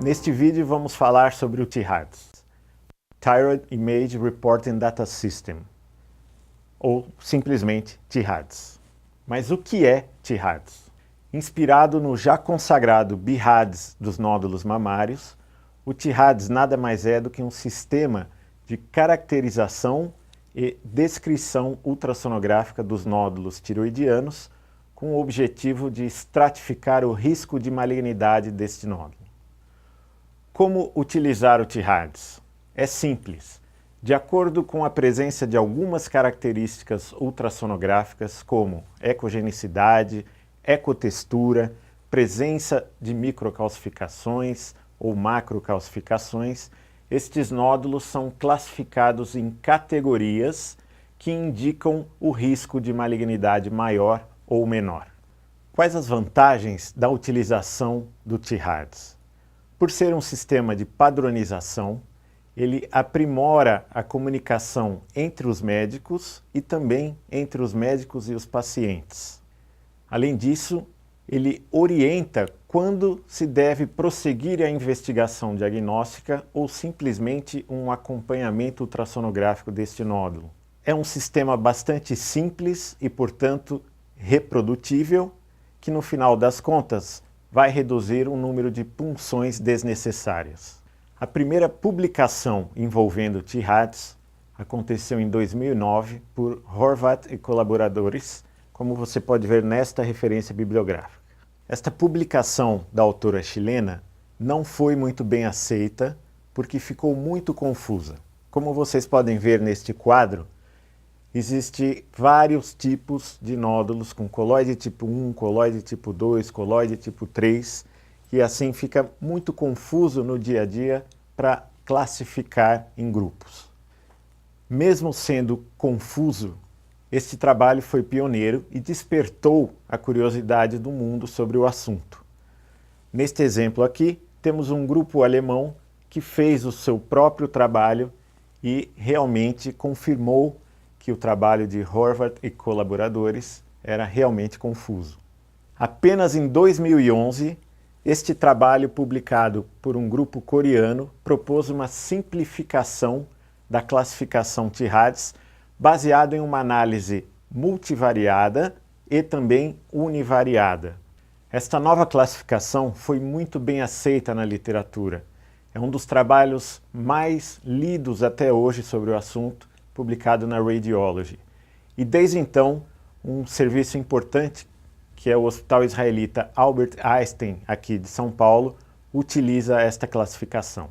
Neste vídeo vamos falar sobre o TIRADS, Thyroid Image Reporting Data System, ou simplesmente TIRADS. Mas o que é TIRADS? Inspirado no já consagrado BIRADS dos nódulos mamários, o TIRADS nada mais é do que um sistema de caracterização e descrição ultrassonográfica dos nódulos tiroidianos com o objetivo de estratificar o risco de malignidade deste nódulo. Como utilizar o TIRADS? É simples. De acordo com a presença de algumas características ultrassonográficas, como ecogenicidade, ecotextura, presença de microcalcificações ou macrocalcificações, estes nódulos são classificados em categorias que indicam o risco de malignidade maior ou menor. Quais as vantagens da utilização do TIRADS? Por ser um sistema de padronização, ele aprimora a comunicação entre os médicos e também entre os médicos e os pacientes. Além disso, ele orienta quando se deve prosseguir a investigação diagnóstica ou simplesmente um acompanhamento ultrassonográfico deste nódulo. É um sistema bastante simples e, portanto, reprodutível, que no final das contas vai reduzir o número de punções desnecessárias. A primeira publicação envolvendo TIRADS aconteceu em 2009 por Horvath e colaboradores, como você pode ver nesta referência bibliográfica. Esta publicação da autora chilena não foi muito bem aceita porque ficou muito confusa. Como vocês podem ver neste quadro, existem vários tipos de nódulos com coloide tipo 1, coloide tipo 2, coloide tipo 3, e assim fica muito confuso no dia a dia para classificar em grupos. Mesmo sendo confuso, este trabalho foi pioneiro e despertou a curiosidade do mundo sobre o assunto. Neste exemplo aqui, temos um grupo alemão que fez o seu próprio trabalho e realmente confirmou que o trabalho de Horvath e colaboradores era realmente confuso. Apenas em 2011, este trabalho publicado por um grupo coreano propôs uma simplificação da classificação TIRADS baseado em uma análise multivariada e também univariada. Esta nova classificação foi muito bem aceita na literatura. É um dos trabalhos mais lidos até hoje sobre o assunto, publicado na Radiology. E desde então, um serviço importante, que é o Hospital Israelita Albert Einstein, aqui de São Paulo, utiliza esta classificação.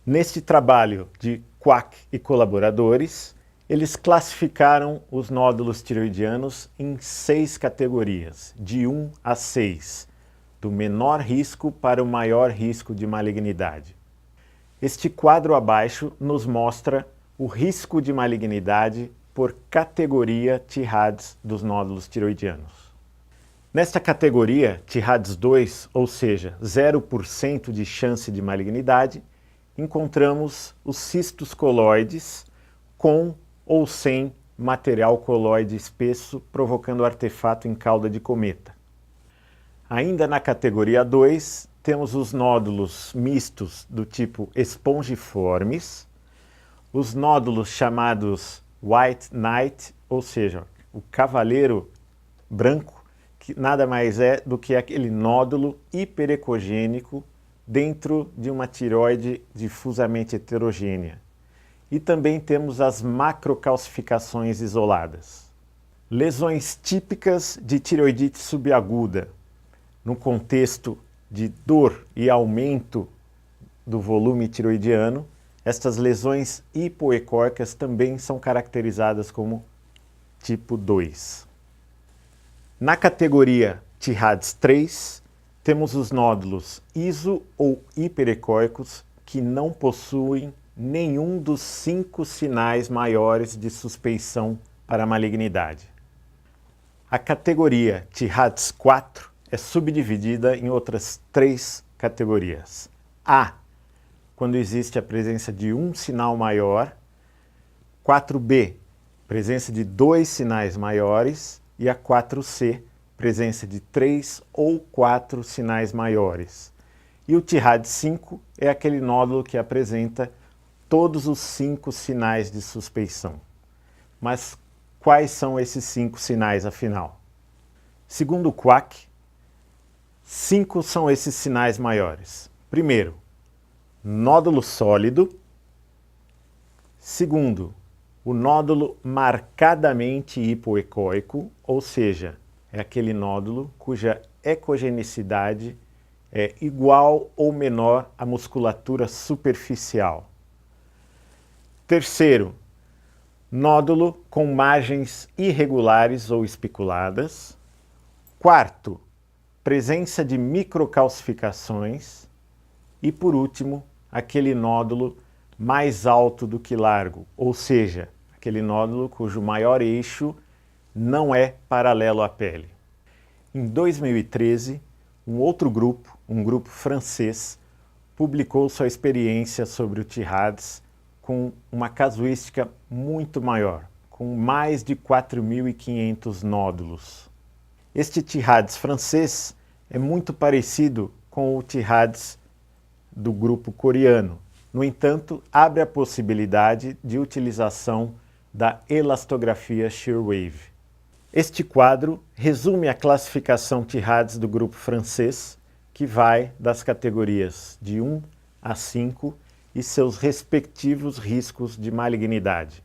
Neste trabalho de Kwak e colaboradores, eles classificaram os nódulos tiroidianos em 6 categorias, de 1 a 6, do menor risco para o maior risco de malignidade. Este quadro abaixo nos mostra o risco de malignidade por categoria TIRADS dos nódulos tiroidianos. Nesta categoria, TIRADS 2, ou seja, 0% de chance de malignidade, encontramos os cistos coloides com ou sem material coloide espesso, provocando artefato em cauda de cometa. Ainda na categoria 2, temos os nódulos mistos do tipo espongiformes, os nódulos chamados White Knight, ou seja, o cavaleiro branco, que nada mais é do que aquele nódulo hiperecogênico dentro de uma tireoide difusamente heterogênea. E também temos as macrocalcificações isoladas. Lesões típicas de tireoidite subaguda, no contexto de dor e aumento do volume tiroidiano, estas lesões hipoecóicas também são caracterizadas como tipo 2. Na categoria TIRADS 3, temos os nódulos iso ou hiperecóicos que não possuem nenhum dos 5 sinais maiores de suspeição para a malignidade. A categoria TIRADS 4 é subdividida em outras 3 categorias. A, quando existe a presença de um sinal maior, 4B, presença de 2 sinais maiores, e a 4C, presença de 3 ou 4 sinais maiores. E o TIRAD 5 é aquele nódulo que apresenta todos os 5 sinais de suspeição. Mas quais são esses 5 sinais, afinal? Segundo o Quack, 5 são esses sinais maiores. Primeiro, nódulo sólido. Segundo, o nódulo marcadamente hipoecóico, ou seja, é aquele nódulo cuja ecogenicidade é igual ou menor à musculatura superficial. Terceiro, nódulo com margens irregulares ou espiculadas. Quarto, presença de microcalcificações. E por último, aquele nódulo mais alto do que largo, ou seja, aquele nódulo cujo maior eixo não é paralelo à pele. Em 2013, um outro grupo, um grupo francês, publicou sua experiência sobre o TIRADS com uma casuística muito maior, com mais de 4.500 nódulos. Este TIRADS francês é muito parecido com o TIRADS do grupo coreano. No entanto, abre a possibilidade de utilização da elastografia shear wave. Este quadro resume a classificação TIRADS do grupo francês, que vai das categorias de 1 a 5 e seus respectivos riscos de malignidade.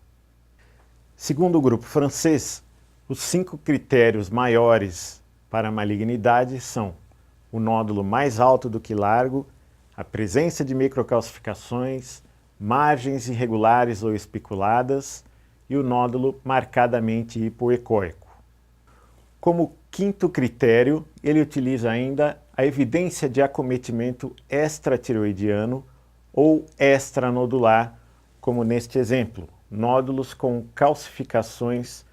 Segundo o grupo francês, os 5 critérios maiores para a malignidade são o nódulo mais alto do que largo, a presença de microcalcificações, margens irregulares ou espiculadas e o nódulo marcadamente hipoecóico. Como quinto critério, ele utiliza ainda a evidência de acometimento extratireoidiano ou extranodular, como neste exemplo, nódulos com calcificações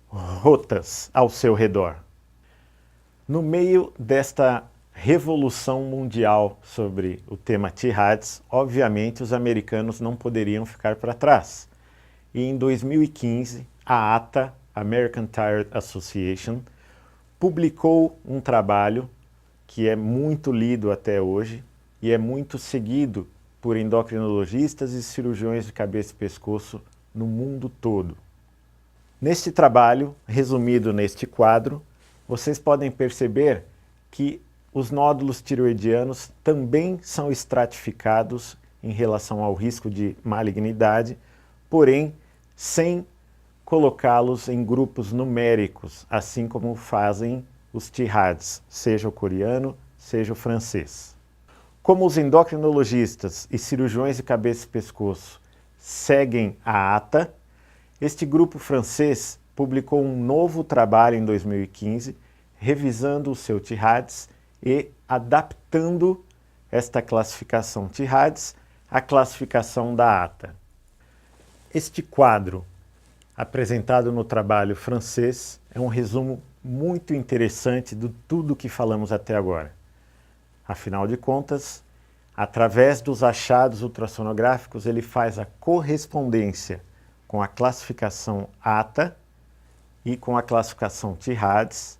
rotas ao seu redor. No meio desta revolução mundial sobre o tema TIRADS, obviamente os americanos não poderiam ficar para trás. E em 2015, a ATA, American Thyroid Association, publicou um trabalho que é muito lido até hoje e é muito seguido por endocrinologistas e cirurgiões de cabeça e pescoço no mundo todo. Neste trabalho, resumido neste quadro, vocês podem perceber que os nódulos tireoidianos também são estratificados em relação ao risco de malignidade, porém sem colocá-los em grupos numéricos, assim como fazem os TIRADS, seja o coreano, seja o francês. Como os endocrinologistas e cirurgiões de cabeça e pescoço seguem a ATA, este grupo francês publicou um novo trabalho em 2015, revisando o seu TIRADS e adaptando esta classificação TIRADS à classificação da ATA. Este quadro, apresentado no trabalho francês, é um resumo muito interessante de tudo que falamos até agora. Afinal de contas, através dos achados ultrassonográficos, ele faz a correspondência com a classificação ATA e com a classificação TIRADS.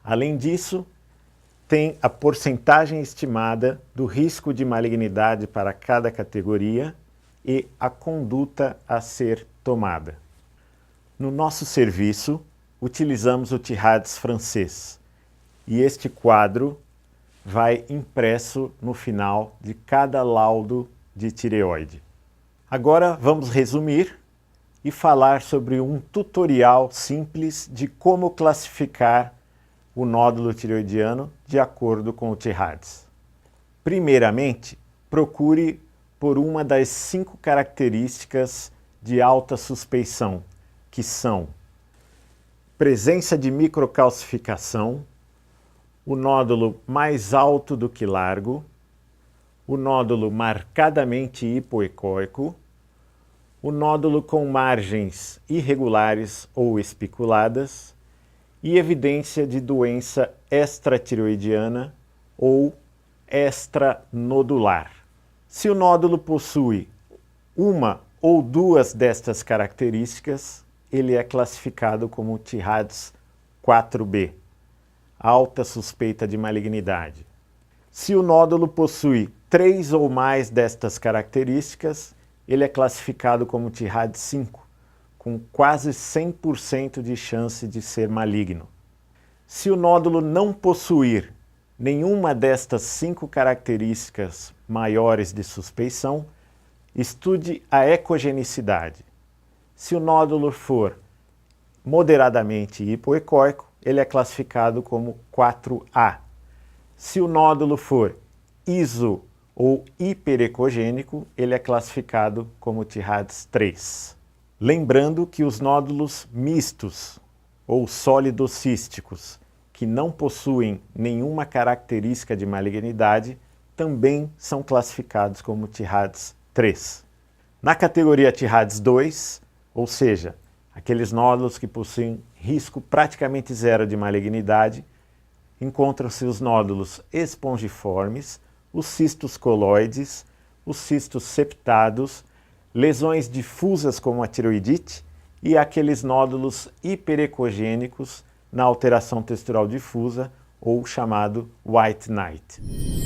Além disso, tem a porcentagem estimada do risco de malignidade para cada categoria e a conduta a ser tomada. No nosso serviço, utilizamos o TIRADS francês e este quadro vai impresso no final de cada laudo de tireoide. Agora vamos resumir e falar sobre um tutorial simples de como classificar o nódulo tireoidiano de acordo com o TIRADS. Primeiramente, procure por uma das 5 características de alta suspeição, que são presença de microcalcificação, o nódulo mais alto do que largo, o nódulo marcadamente hipoecóico, o nódulo com margens irregulares ou espiculadas e evidência de doença extratireoidiana ou extranodular. Se o nódulo possui uma ou duas destas características, ele é classificado como TIRADS 4B, alta suspeita de malignidade. Se o nódulo possui 3 ou mais destas características, ele é classificado como TIRAD 5, com quase 100% de chance de ser maligno. Se o nódulo não possuir nenhuma destas 5 características maiores de suspeição, estude a ecogenicidade. Se o nódulo for moderadamente hipoecóico, ele é classificado como 4A. Se o nódulo for iso ou hiperecogênico, ele é classificado como TIRADS 3. Lembrando que os nódulos mistos ou sólido-císticos, que não possuem nenhuma característica de malignidade, também são classificados como TIRADS 3. Na categoria TIRADS 2, ou seja, aqueles nódulos que possuem risco praticamente zero de malignidade, encontram-se os nódulos espongiformes, os cistos coloides, os cistos septados, lesões difusas como a tiroidite e aqueles nódulos hiperecogênicos na alteração textural difusa ou chamado white knight.